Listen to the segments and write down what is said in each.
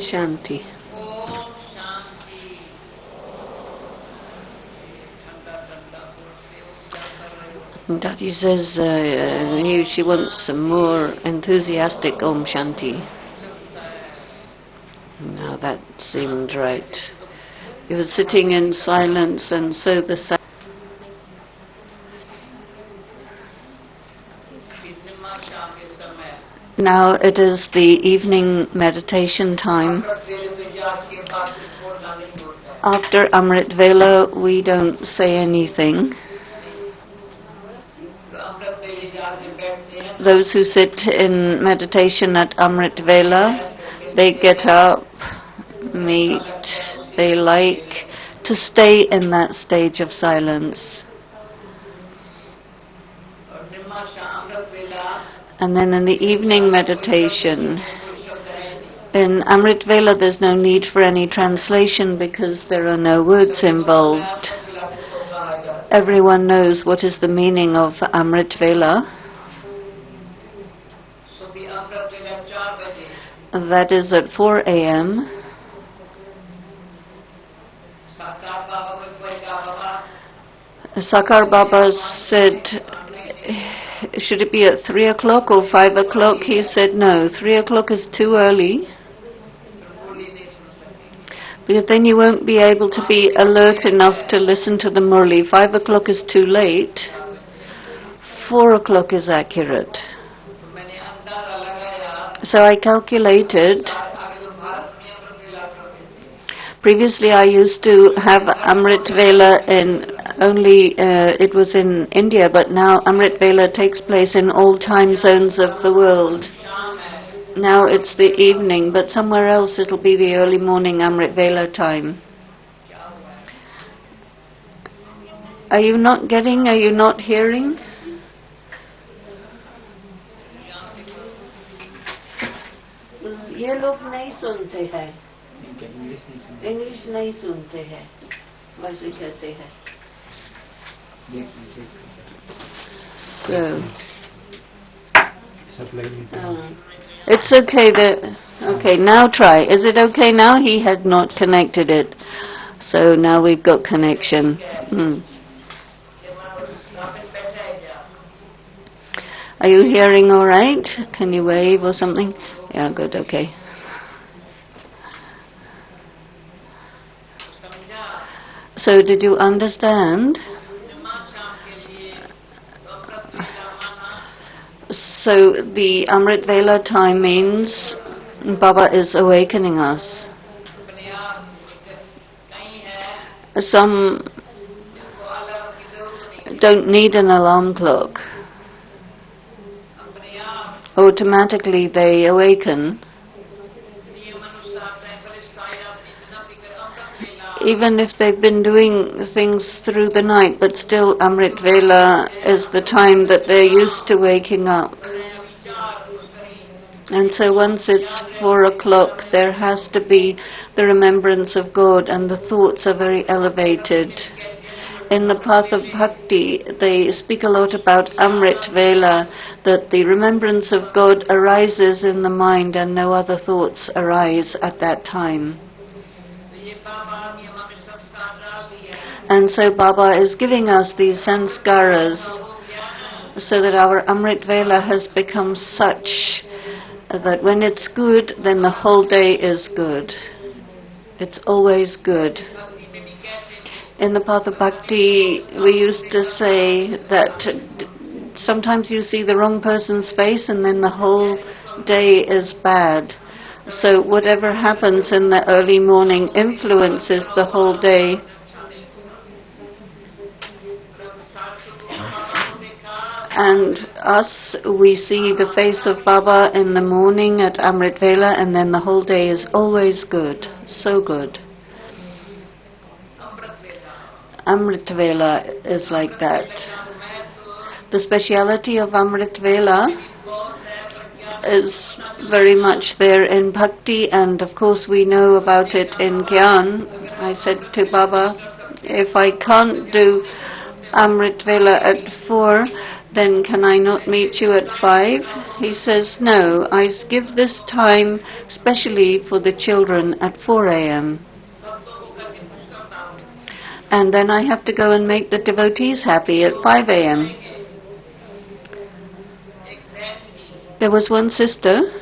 Shanti. Dadi says she wants some more enthusiastic Om Shanti. Now that seemed right. He was sitting in silence, and so the silence. Now it is the evening meditation time. After Amrit Vela, we don't say anything. Those who sit in meditation at Amrit Vela, they get up, meet, they like to stay in that stage of silence. And then in the evening meditation, in Amrit Vela there's no need for any translation because there are no words involved. Everyone knows what is the meaning of Amrit Vela. That is at 4 a.m. Sakar Baba said, should it be at 3 o'clock or 5 o'clock? He said, no, 3 o'clock is too early, because then you won't be able to be alert enough to listen to the Murli. 5 o'clock is too late. 4 o'clock is accurate. So I calculated. Previously I used to have Amrit Vela in only, it was in India, but now Amrit Vela takes place in all time zones of the world. Now it's the evening, but somewhere else it'll be the early morning Amrit Vela time. Are you not getting, are you not hearing? ये लोग नहीं सुनते हैं, English नहीं सुनते हैं, बस ये कहते हैं. So, it's okay that, okay, now try. Is it okay now? He had not connected it. So now we've got connection. Are you hearing all right? Can you wave or something? Yeah, good, okay. So did you understand? So the Amrit Vela time means Baba is awakening us. Some don't need an alarm clock. Automatically they awaken. Even if they've been doing things through the night, but still Amrit Vela is the time that they're used to waking up. And so once it's 4 o'clock, there has to be the remembrance of God, and the thoughts are very elevated. In the path of bhakti, they speak a lot about Amrit Vela, that the remembrance of God arises in the mind and no other thoughts arise at that time. And so Baba is giving us these sanskaras so that our Amrit Vela has become such that when it's good, then the whole day is good. It's always good. In the path of bhakti, we used to say that sometimes you see the wrong person's face and then the whole day is bad. So whatever happens in the early morning influences the whole day. And us, we see the face of Baba in the morning at Amrit Vela, and then the whole day is always good, so good. Amrit Vela is like that. The speciality of Amrit Vela is very much there in bhakti, and of course we know about it in Gyan. I said to Baba, if I can't do Amrit Vela at 4, then can I not meet you at 5? He says, no, I give this time specially for the children at 4 a.m. And then I have to go and make the devotees happy at 5 a.m. There was one sister,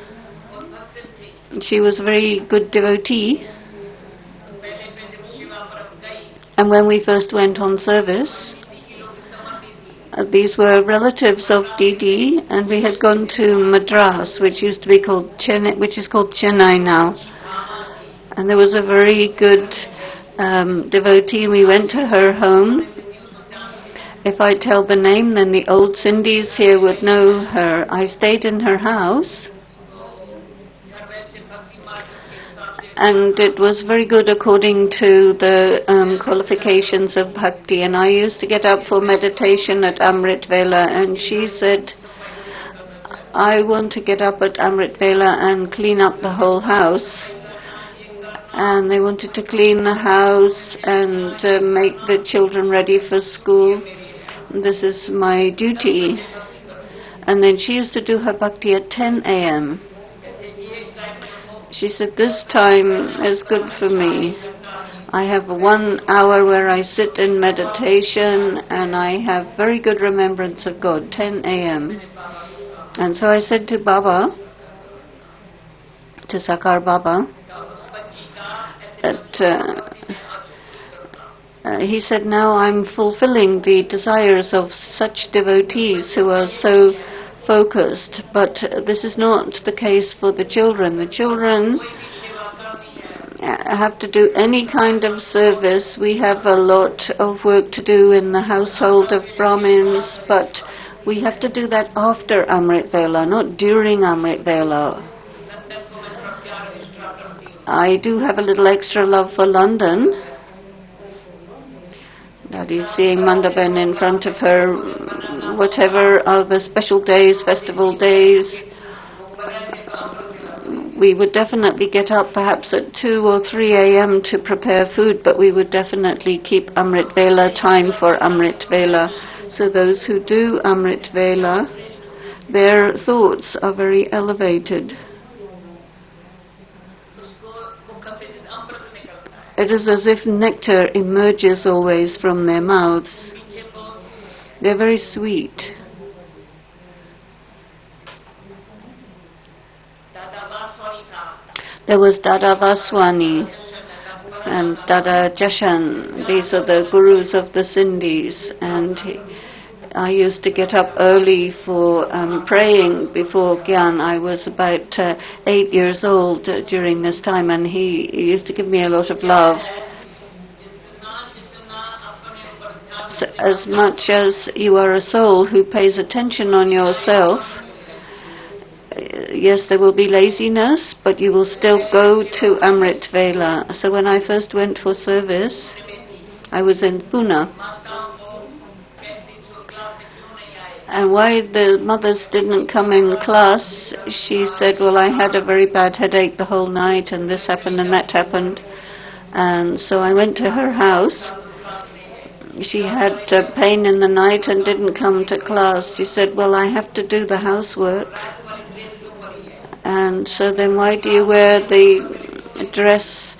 she was a very good devotee, and when we first went on service, these were relatives of Dadi, and we had gone to Madras, which used to be called Chennai, which is called Chennai now. And there was a very good devotee. We went to her home. If I tell the name, then the old Sindhis here would know her. I stayed in her house, and it was very good according to the qualifications of bhakti. And I used to get up for meditation at Amrit Vela, and she said, I want to get up at Amrit Vela and clean up the whole house. And they wanted to clean the house and make the children ready for school. This is my duty. And then she used to do her bhakti at 10 a.m. She said, this time is good for me. I have 1 hour where I sit in meditation and I have very good remembrance of God, 10 a.m. And so I said to Baba, to Sakar Baba, that he said, now I'm fulfilling the desires of such devotees who are so focused, but this is not the case for the children. The children have to do any kind of service. We have a lot of work to do in the household of Brahmins, but we have to do that after Amrit Vela, not during Amrit Vela. I do have a little extra love for London. Dadi is seeing Mandaban in front of her. Whatever are the special days, festival days, we would definitely get up perhaps at 2 or 3 a.m. to prepare food, but we would definitely keep Amrit Vela time for Amrit Vela. So those who do Amrit Vela, their thoughts are very elevated. It is as if nectar emerges always from their mouths. They're very sweet. There was Dada Vaswani and Dada Jashan. These are the gurus of the Sindhis. And I used to get up early for praying before Gyan. I was about 8 years old during this time, and he used to give me a lot of love. So as much as you are a soul who pays attention on yourself, yes, there will be laziness, but you will still go to Amrit Vela. So when I first went for service, I was in Pune. And why the mothers didn't come in class, she said, well, I had a very bad headache the whole night, and this happened and that happened. And so I went to her house. She had pain in the night and didn't come to class. She said, well, I have to do the housework. And so then why do you wear the dress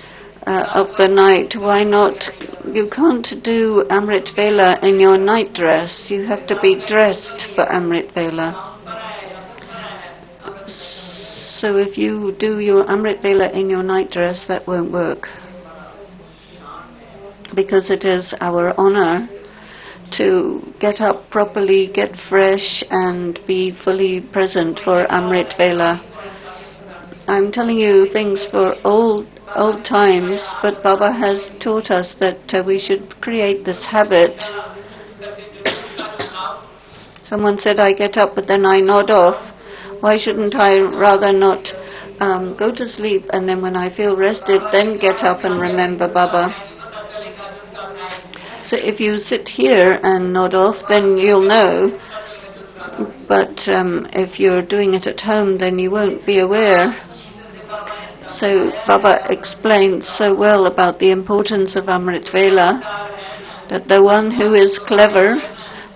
of the night? Why not? You can't do Amrit Vela in your night dress. You have to be dressed for Amrit Vela. So if you do your Amrit Vela in your night dress, that won't work. Because it is our honor to get up properly, get fresh, and be fully present for Amrit Vela. I'm telling you things for old times, but Baba has taught us that we should create this habit. Someone said, I get up but then I nod off. Why shouldn't I rather not go to sleep, and then when I feel rested, then get up and remember Baba? So if you sit here and nod off, then you'll know. But if you're doing it at home, then you won't be aware. So Baba explained so well about the importance of Amrit Vela, that the one who is clever,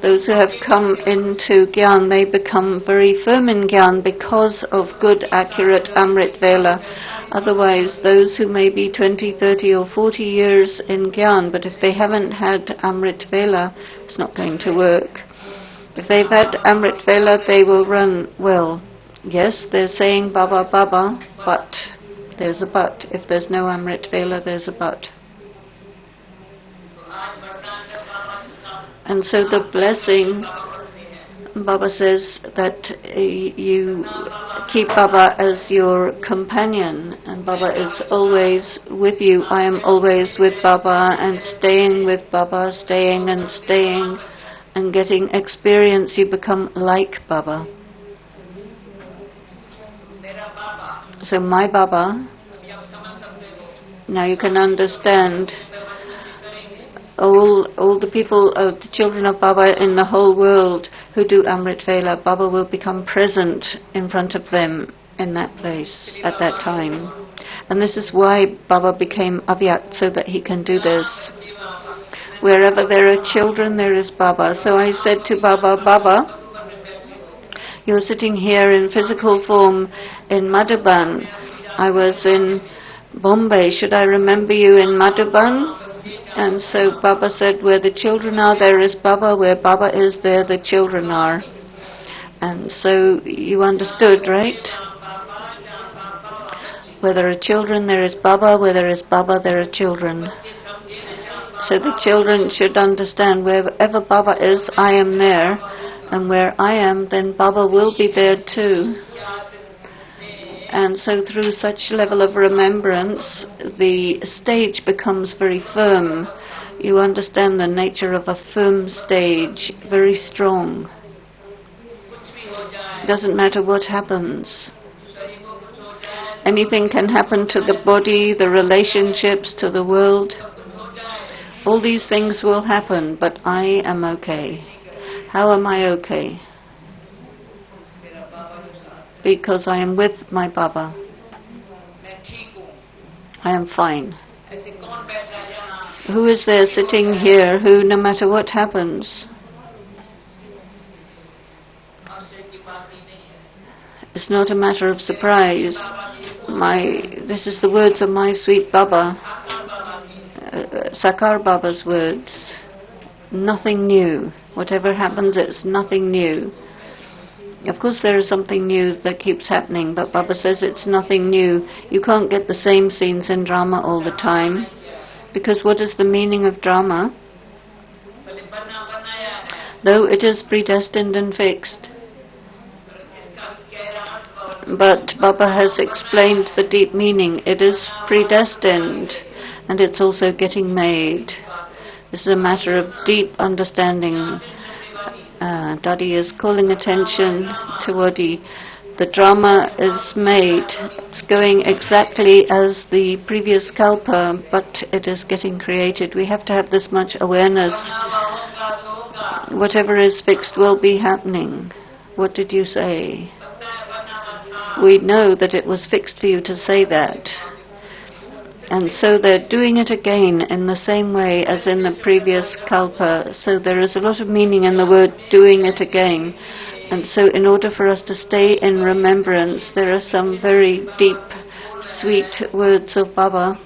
Those who have come into Gyan, they become very firm in Gyan because of good, accurate Amrit Vela. Otherwise, those who may be 20, 30 or 40 years in Gyan, but if they haven't had Amrit Vela, it's not going to work. If they've had Amrit Vela, they will run well. Yes, they're saying Baba, Baba, but there's a but. If there's no Amrit Vela, there's a but. And so the blessing, Baba says that you keep Baba as your companion, and Baba is always with you. I am always with Baba and staying with Baba, staying and getting experience. You become like Baba. So my Baba, now you can understand. All the people, the children of Baba in the whole world who do Amrit Vela, Baba will become present in front of them in that place at that time. And this is why Baba became Avyakt, so that he can do this. Wherever there are children, there is Baba. So I said to Baba, Baba, you're sitting here in physical form in Madhuban. I was in Bombay. Should I remember you in Madhuban? And so Baba said, where the children are, there is Baba. Where Baba is, there the children are. And so you understood, right? Where there are children, there is Baba. Where there is Baba, there are children. So the children should understand, wherever Baba is, I am there. And where I am, then Baba will be there too. And so through such level of remembrance, the stage becomes very firm. You understand the nature of a firm stage, very strong. It doesn't matter what happens. Anything can happen to the body, the relationships, to the world. All these things will happen, but I am okay. How am I okay? Because I am with my Baba. I am fine. Who is there sitting here who, no matter what happens, it's not a matter of surprise. This is the words of my sweet Baba, Sakar Baba's words. Nothing new. Whatever happens, it's nothing new. Of course there is something new that keeps happening, but Baba says it's nothing new. You can't get the same scenes in drama all the time. Because what is the meaning of drama? Though it is predestined and fixed. But Baba has explained the deep meaning. It is predestined, and it's also getting made. This is a matter of deep understanding. Dadi is calling attention to Wadi. The drama is made. It's going exactly as the previous kalpa, but it is getting created. We have to have this much awareness. Whatever is fixed will be happening. What did you say? We know that it was fixed for you to say that. And so they're doing it again in the same way as in the previous kalpa. So there is a lot of meaning in the word doing it again. And so in order for us to stay in remembrance, there are some very deep, sweet words of Baba,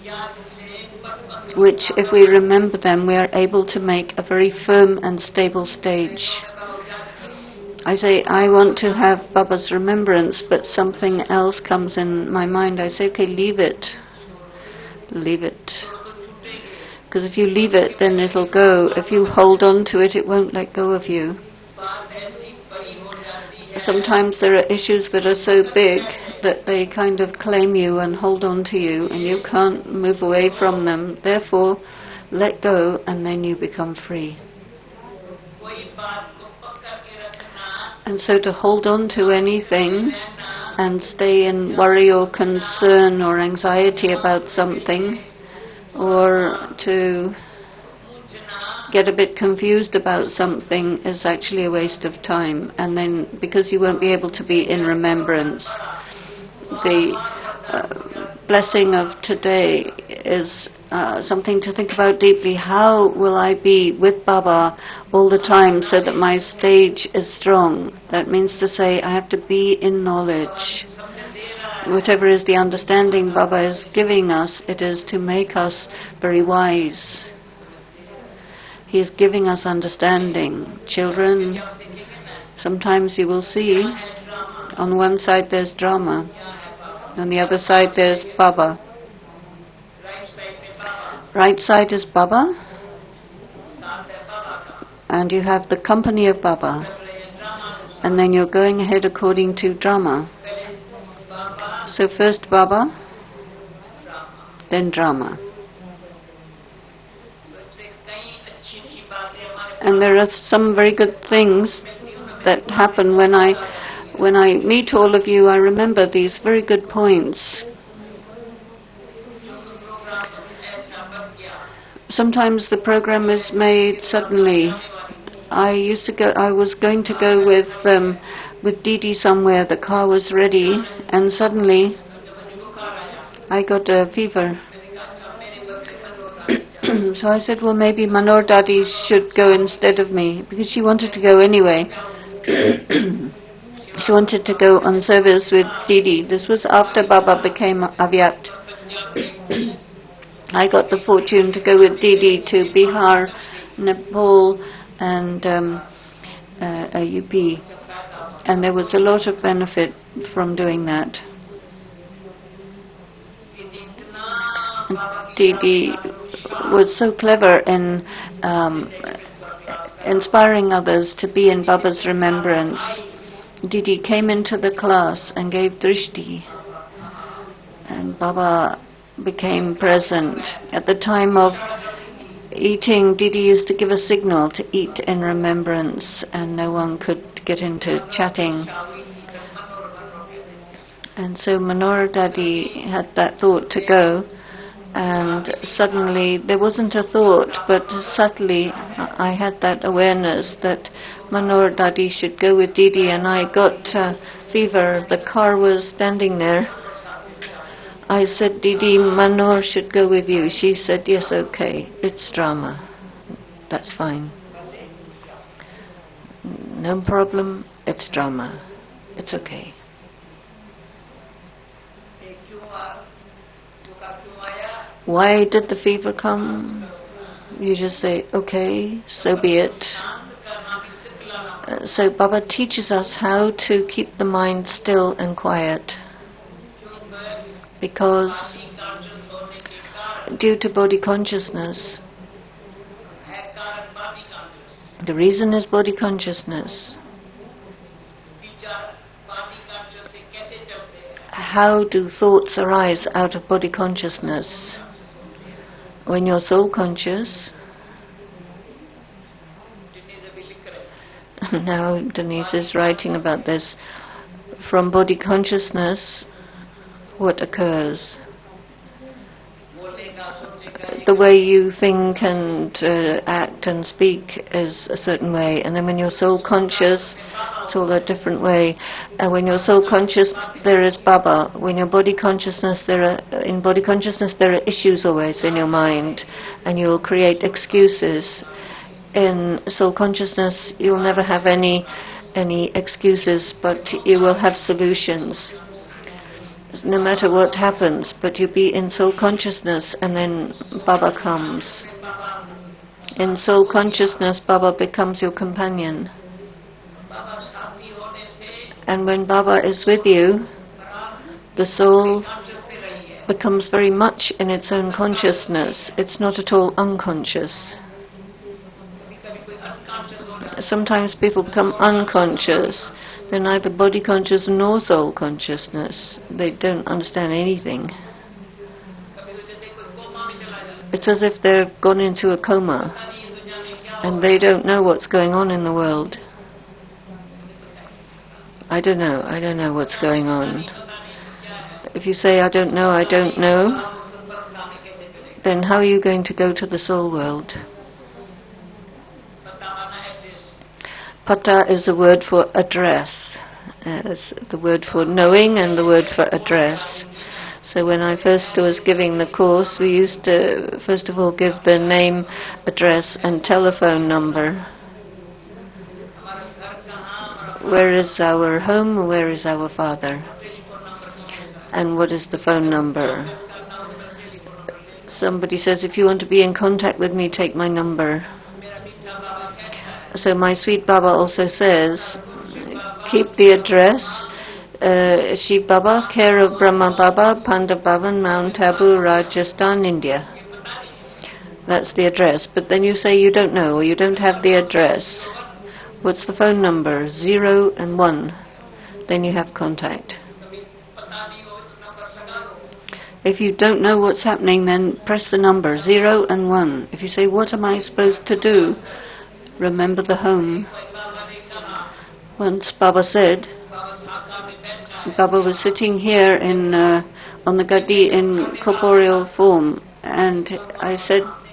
which if we remember them, we are able to make a very firm and stable stage. I say, I want to have Baba's remembrance, but something else comes in my mind. I say, okay, leave it. Leave it. Because if you leave it, then it'll go. If you hold on to it, it won't let go of you. Sometimes there are issues that are so big that they kind of claim you and hold on to you, and you can't move away from them. Therefore, let go, and then you become free. And so to hold on to anything and stay in worry or concern or anxiety about something, or to get a bit confused about something, is actually a waste of time. And then, because you won't be able to be in remembrance, blessing of today is something to think about deeply. How will I be with Baba all the time so that my stage is strong? That means to say I have to be in knowledge. Whatever is the understanding Baba is giving us, it is to make us very wise. He is giving us understanding. Children, sometimes you will see on one side there's drama, on the other side there's Baba. Right side is Baba, and you have the company of Baba, and then you're going ahead according to drama. So first Baba, then drama. And there are some very good things that happen when I meet all of you. I remember these very good points. Sometimes the program is made suddenly. I was going to go with Didi somewhere. The car was ready, and suddenly I got a fever. So I said, well, maybe Manor Dadi should go instead of me, because she wanted to go anyway. She wanted to go on service with Didi. This was after Baba became Avyakt. I got the fortune to go with Didi to Bihar, Nepal, and UP. And there was a lot of benefit from doing that. Didi was so clever in inspiring others to be in Baba's remembrance. Didi came into the class and gave drishti, and Baba became present. At the time of eating, Didi used to give a signal to eat in remembrance, and no one could get into chatting. And so Manor Dadi had that thought to go, and suddenly there wasn't a thought, but subtly I had that awareness that Manor Dadi should go with Didi, and I got fever. The car was standing there. I said, Didi, Manor should go with you. She said, yes, okay, it's drama. That's fine. No problem, it's drama. It's okay. Why did the fever come? You just say, okay, so be it. So Baba teaches us how to keep the mind still and quiet. Because due to body consciousness, the reason is body consciousness. How do thoughts arise out of body consciousness? When you're soul conscious, now Denise is writing about this, from body consciousness, what occurs? The way you think and act and speak is a certain way, and then when you're soul conscious, it's all a different way. And when you're soul conscious, there is Baba. When you're body consciousness, there are issues always in your mind, and you'll create excuses. In soul consciousness, you'll never have any excuses, but you will have solutions. No matter what happens, but you be in soul consciousness, and then Baba comes. In soul consciousness, Baba becomes your companion. And when Baba is with you, the soul becomes very much in its own consciousness. It's not at all unconscious. Sometimes people become unconscious. They're neither body conscious nor soul consciousness. They don't understand anything. It's as if they've gone into a coma and they don't know what's going on in the world. I don't know what's going on. If you say, I don't know, then how are you going to go to the soul world? Pata is a word for address. It's the word for knowing and the word for address. So when I first was giving the course, we used to first of all give the name, address and telephone number. Where is our home? Where is our father? And what is the phone number? Somebody says, if you want to be in contact with me, take my number. So my sweet Baba also says, keep the address, Shiv Baba, care of Brahma Baba, Panda Bhavan, Mount Abu, Rajasthan, India. That's the address. But then you say you don't know, or you don't have the address. What's the phone number? 0 and 1. Then you have contact. If you don't know what's happening, then press the number 0 and 1. If you say, what am I supposed to do? Remember the home. Once Baba said, Baba was sitting here on the gadi in corporeal form, and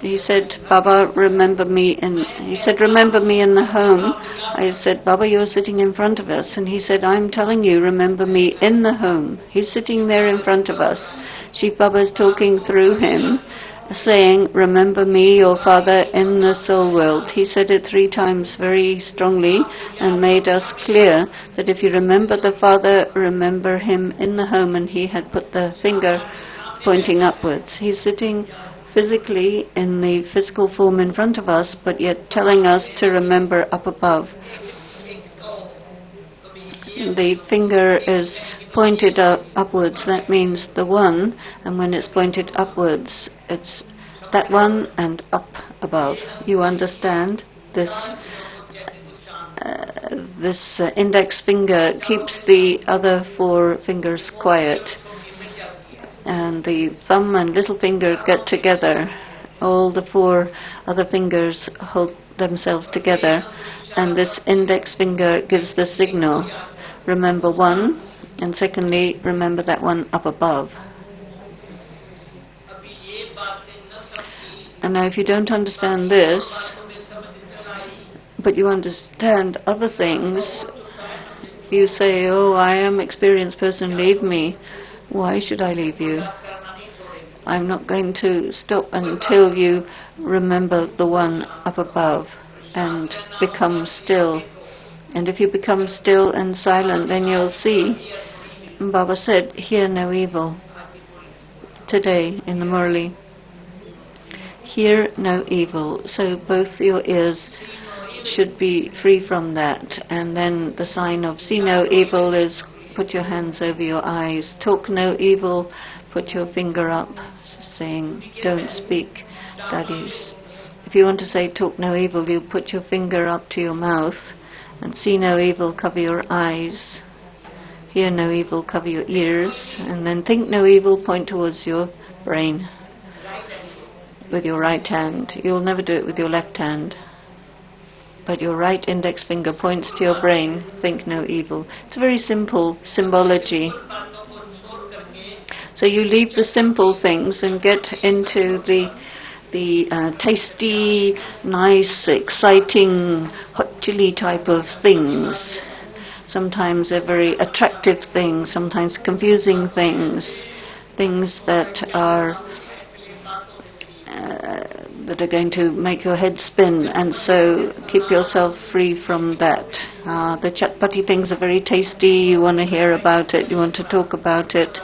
he said, Baba, remember me. And he said, remember me in the home. I said, Baba, you're sitting in front of us. And he said, I'm telling you, remember me in the home. He's sitting there in front of us. Shiv Baba is talking through him, saying, remember me, your father, in the soul world. He said it 3 times very strongly and made us clear that if you remember the father, remember him in the home. And he had put the finger pointing upwards. He's sitting physically in the physical form in front of us, but yet telling us to remember up above. The finger is pointed upwards, that means the one, and when it's pointed upwards, it's that one and up above. You understand? This index finger keeps the other 4 fingers quiet, and the thumb and little finger get together. All the 4 other fingers hold themselves together, and this index finger gives the signal. Remember 1, and secondly, remember that one up above. And now if you don't understand this, but you understand other things, you say, oh, I am an experienced person, leave me. Why should I leave you? I'm not going to stop until you remember the one up above and become still. And if you become still and silent, then you'll see. Baba said, hear no evil. Today in the Murli, hear no evil. So both your ears should be free from that. And then the sign of see no evil is put your hands over your eyes. Talk no evil, put your finger up, saying, don't speak, Dadis. If you want to say talk no evil, you put your finger up to your mouth, and see no evil, cover your eyes. Hear no evil, cover your ears. And then think no evil, point towards your brain with your right hand. You'll never do it with your left hand. But your right index finger points to your brain, think no evil. It's a very simple symbology. So you leave the simple things and get into the tasty, nice, exciting, hot chili type of things. Sometimes they're very attractive things, sometimes confusing things, things that are going to make your head spin, and so keep yourself free from that. The chatpati things are very tasty, you want to hear about it, you want to talk about it.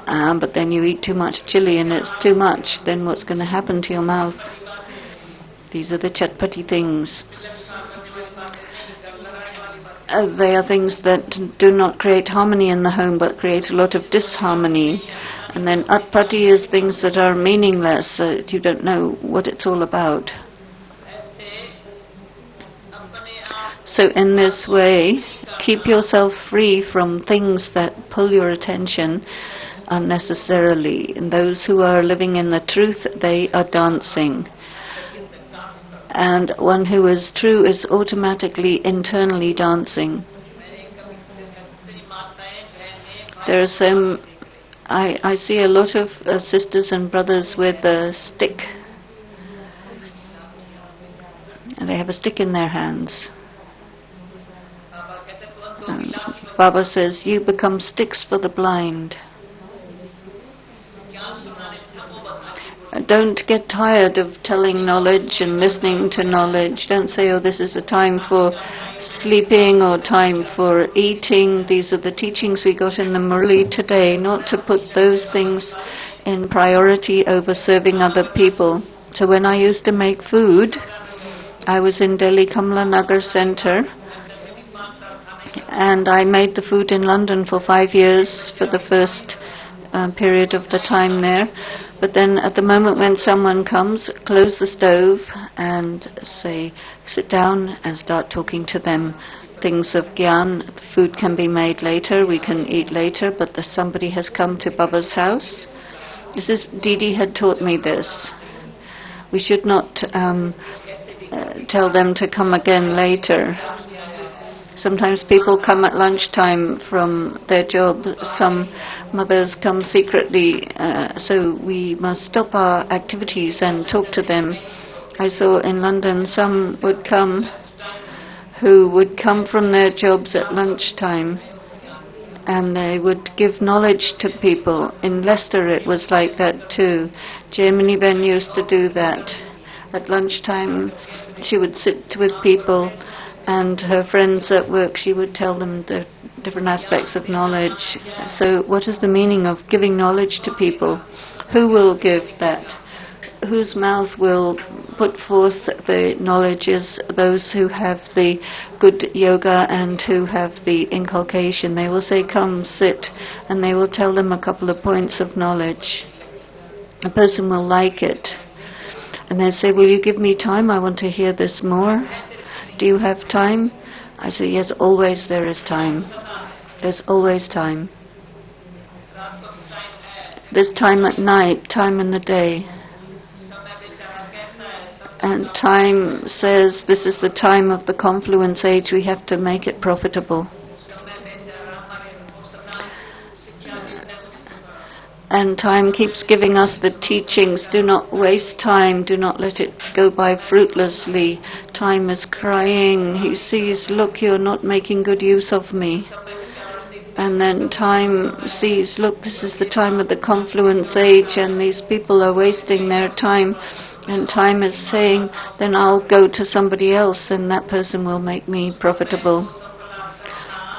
But then you eat too much chili and it's too much, then what's going to happen to your mouth? These are the chatpati things. They are things that do not create harmony in the home but create a lot of disharmony. And then atpati is things that are meaningless, that you don't know what it's all about. So in this way, keep yourself free from things that pull your attention unnecessarily. And those who are living in the truth, they are dancing. And one who is true is automatically internally dancing. There are some, I see a lot of sisters and brothers with a stick. And they have a stick in their hands. And Baba says, you become sticks for the blind. Don't get tired of telling knowledge and listening to knowledge. Don't say, oh, this is a time for sleeping or time for eating. These are the teachings we got in the Murli today. Not to put those things in priority over serving other people. So when I used to make food, I was in Delhi Kamla Nagar Centre, and I made the food in London for 5 years for the first period of the time there. But then at the moment when someone comes, close the stove and say, sit down and start talking to them. Things of Gyan, food can be made later, we can eat later, but somebody has come to Baba's house. Didi had taught me this. We should not tell them to come again later. Sometimes people come at lunchtime from their job. Some mothers come secretly, so we must stop our activities and talk to them. I saw in London some would come who would come from their jobs at lunchtime, and they would give knowledge to people. In Leicester it was like that too. Germany Ben used to do that. At lunchtime she would sit with people, and her friends at work, she would tell them the different aspects of knowledge. So what is the meaning of giving knowledge to people? Who will give that? Whose mouth will put forth the knowledge is those who have the good yoga and who have the inculcation. They will say, come, sit, and they will tell them a couple of points of knowledge. A person will like it. And they say, will you give me time? I want to hear this more. Do you have time? I say, yes, always there is time. There's always time. There's time at night, time in the day. And time says this is the time of the confluence age, we have to make it profitable. And time keeps giving us the teachings. Do not waste time. Do not let it go by fruitlessly. Time is crying. He sees, look, you're not making good use of me. And then time sees, look, this is the time of the confluence age and these people are wasting their time. And time is saying, then I'll go to somebody else and that person will make me profitable.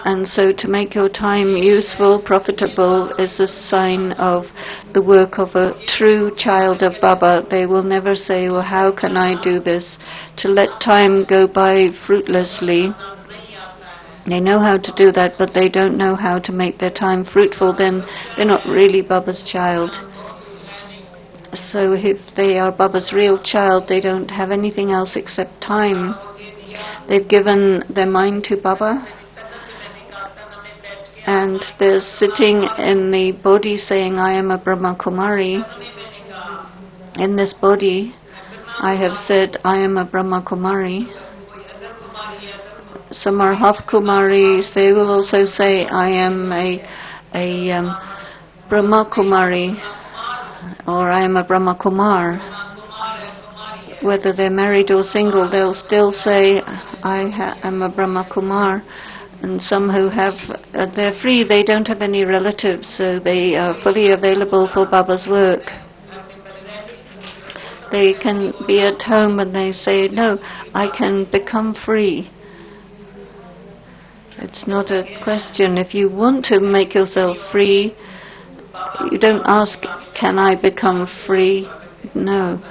And so to make your time useful, profitable, is a sign of the work of a true child of Baba. They will never say, well, how can I do this? To let time go by fruitlessly. They know how to do that, but they don't know how to make their time fruitful. Then they're not really Baba's child. So if they are Baba's real child, they don't have anything else except time. They've given their mind to Baba. And they're sitting in the body saying, I am a Brahma Kumari. In this body, I have said, I am a Brahma Kumari. Some are half Kumaris. They will also say, I am a Brahma Kumari, or I am a Brahma Kumar. Whether they're married or single, they'll still say, I am a Brahma Kumar. And some who have, they're free, they don't have any relatives, so they are fully available for Baba's work. They can be at home and they say, no, I can become free. It's not a question. If you want to make yourself free, you don't ask, can I become free? No.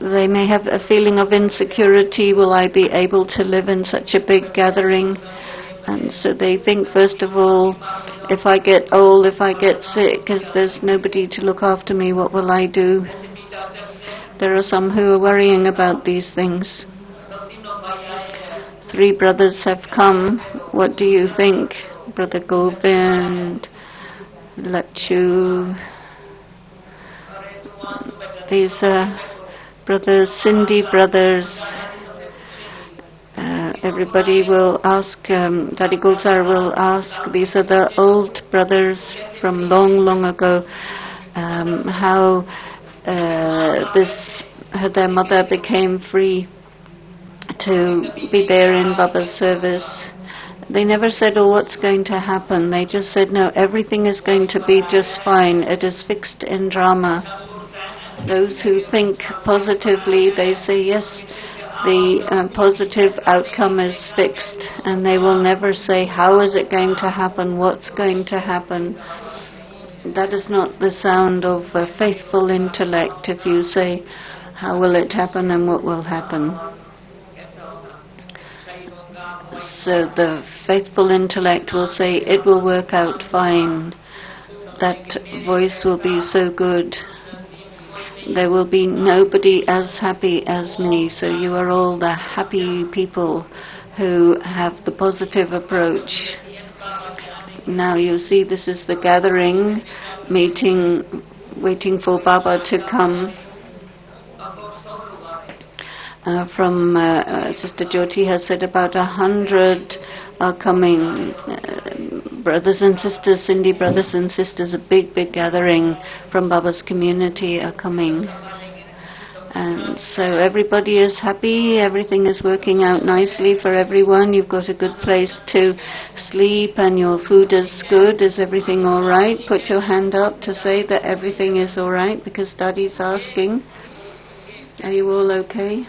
They may have a feeling of insecurity. Will I be able to live in such a big gathering? And so they think, first of all, if I get old, if I get sick, if there's nobody to look after me, what will I do? There are some who are worrying about these things. 3 brothers have come. What do you think? Brother Gobind, Lachu. These are brothers, Sindhi brothers. Everybody will ask, Dadi Gulzar will ask, these are the old brothers from long, long ago, how their mother became free to be there in Baba's service. They never said, oh, what's going to happen? They just said, no, everything is going to be just fine. It is fixed in drama. Those who think positively, they say yes, the positive outcome is fixed, and they will never say how is it going to happen, what's going to happen. That is not the sound of a faithful intellect. If you say how will it happen and what will happen. So the faithful intellect will say it will work out fine. That voice will be so good. There will be nobody as happy as me. So you are all the happy people who have the positive approach. Now you see, this is the gathering, meeting, waiting for Baba to come. From Sister Jyoti has said about 100 are coming. Brothers and sisters, Sindhi brothers and sisters, a big gathering from Baba's community are coming. And so everybody is happy, everything is working out nicely for everyone. You've got a good place to sleep and your food is good. Is everything all right? Put your hand up to say that everything is all right, because Dadi's asking. Are you all okay?